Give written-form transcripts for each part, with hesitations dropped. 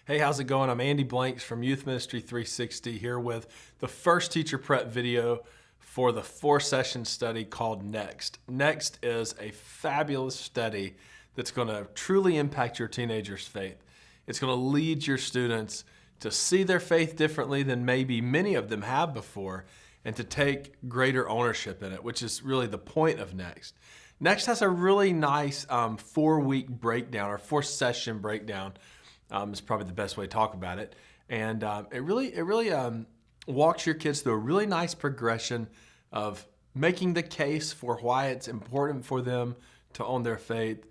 Hey, how's it going? I'm Andy Blanks from ym360 here with the first teacher prep video for the 4-session study called Next. Next is a fabulous study that's going to truly impact your teenager's faith. It's going to lead your students to see their faith differently than maybe many of them have before and to take greater ownership in it, which is really the point of Next. Next has a really nice 4-week breakdown or 4-session breakdown. Is probably the best way to talk about it. And it really walks your kids through a really nice progression of making the case for why it's important for them to own their faith,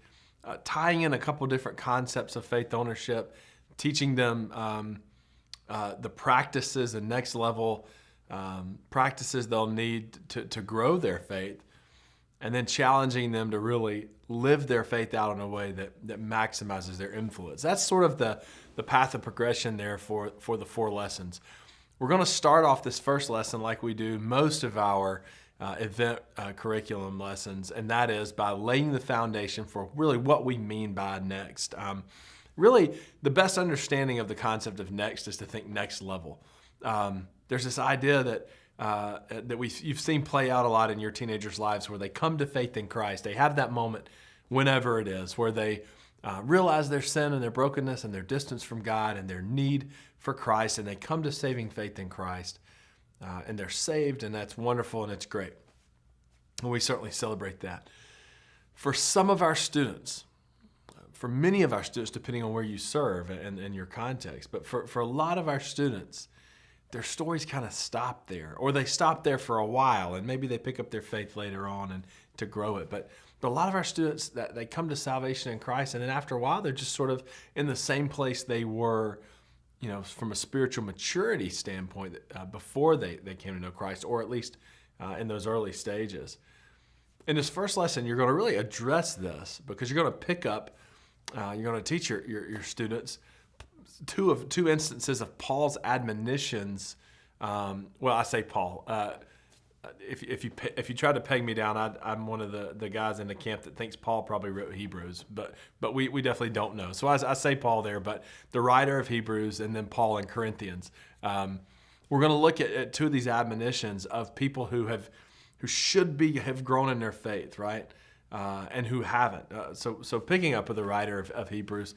tying in a couple different concepts of faith ownership, teaching them the practices and next level practices they'll need to grow their faith, and then challenging them to really live their faith out in a way that maximizes their influence. That's sort of the path of progression there for the 4 lessons. We're going to start off this first lesson like we do most of our event curriculum lessons, and that is by laying the foundation for really what we mean by next. Really, the best understanding of the concept of next is to think next level. There's this idea that you've seen play out a lot in your teenagers' lives where they come to faith in Christ. They have that moment whenever it is where they realize their sin and their brokenness and their distance from God and their need for Christ, and they come to saving faith in Christ, and they're saved, and that's wonderful and it's great. And we certainly celebrate that. For some of our students, for many of our students, depending on where you serve and your context, but for a lot of our students, their stories kind of stop there, or they stop there for a while, and maybe they pick up their faith later on and to grow it. But a lot of our students, that they come to salvation in Christ, and then after a while, they're just sort of in the same place they were, from a spiritual maturity standpoint before they came to know Christ, or at least in those early stages. In this first lesson, you're going to really address this because you're going to pick up, you're going to teach your students two instances of Paul's admonitions. I say Paul. If you try to peg me down, I'm one of the guys in the camp that thinks Paul probably wrote Hebrews, but we definitely don't know. So I say Paul there, but the writer of Hebrews and then Paul in Corinthians. We're going to look at 2 of these admonitions of people who should have grown in their faith, right? And who haven't. So picking up with the writer of Hebrews.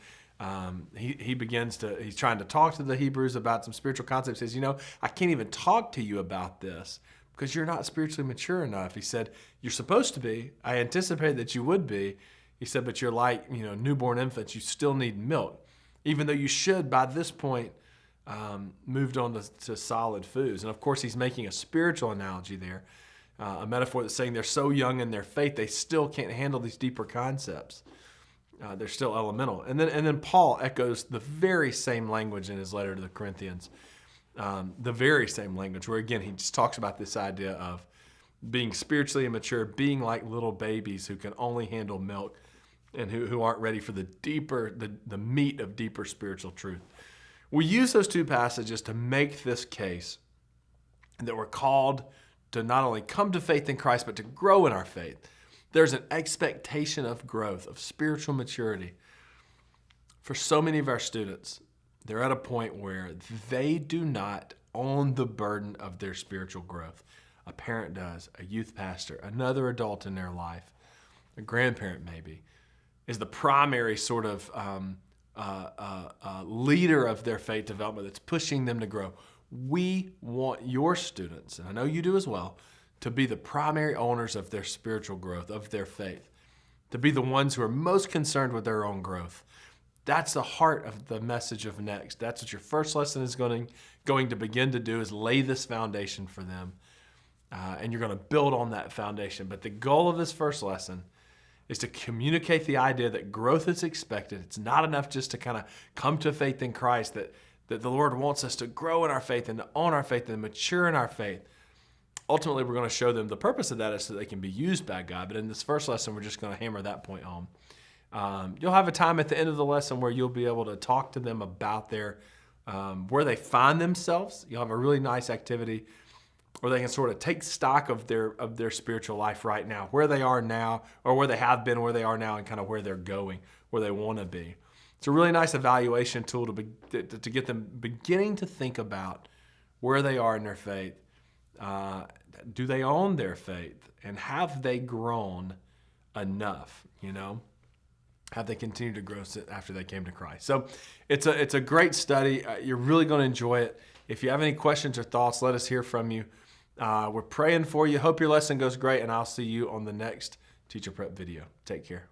He's trying to talk to the Hebrews about some spiritual concepts. He says, I can't even talk to you about this because you're not spiritually mature enough. He said, you're supposed to be. I anticipate that you would be. He said, but you're like, newborn infants. You still need milk, even though you should, by this point, moved on to solid foods. And of course, he's making a spiritual analogy there, a metaphor that's saying they're so young in their faith, they still can't handle these deeper concepts. They're still elemental. And then Paul echoes the very same language in his letter to the Corinthians. The very same language where, again, he just talks about this idea of being spiritually immature, being like little babies who can only handle milk and who aren't ready for the meat of deeper spiritual truth. We use those 2 passages to make this case that we're called to not only come to faith in Christ, but to grow in our faith. There's an expectation of growth, of spiritual maturity. For so many of our students, they're at a point where they do not own the burden of their spiritual growth. A parent does, a youth pastor, another adult in their life, a grandparent maybe, is the primary sort of leader of their faith development that's pushing them to grow. We want your students, and I know you do as well, to be the primary owners of their spiritual growth, of their faith, to be the ones who are most concerned with their own growth. That's the heart of the message of Next. That's what your first lesson is going to begin to do, is lay this foundation for them. And you're going to build on that foundation. But the goal of this first lesson is to communicate the idea that growth is expected. It's not enough just to kind of come to faith in Christ, that the Lord wants us to grow in our faith and to own our faith and mature in our faith. Ultimately, we're going to show them the purpose of that is so they can be used by God. But in this first lesson, we're just going to hammer that point home. You'll have a time at the end of the lesson where you'll be able to talk to them about where they find themselves. You'll have a really nice activity where they can sort of take stock of their spiritual life right now, where they are now, or where they have been, where they are now, and kind of where they're going, where they want to be. It's a really nice evaluation tool to get them beginning to think about where they are in their faith. Do they own their faith? And have they grown enough, Have they continued to grow after they came to Christ? So it's a great study. You're really going to enjoy it. If you have any questions or thoughts, let us hear from you. We're praying for you. Hope your lesson goes great, and I'll see you on the next Teacher Prep video. Take care.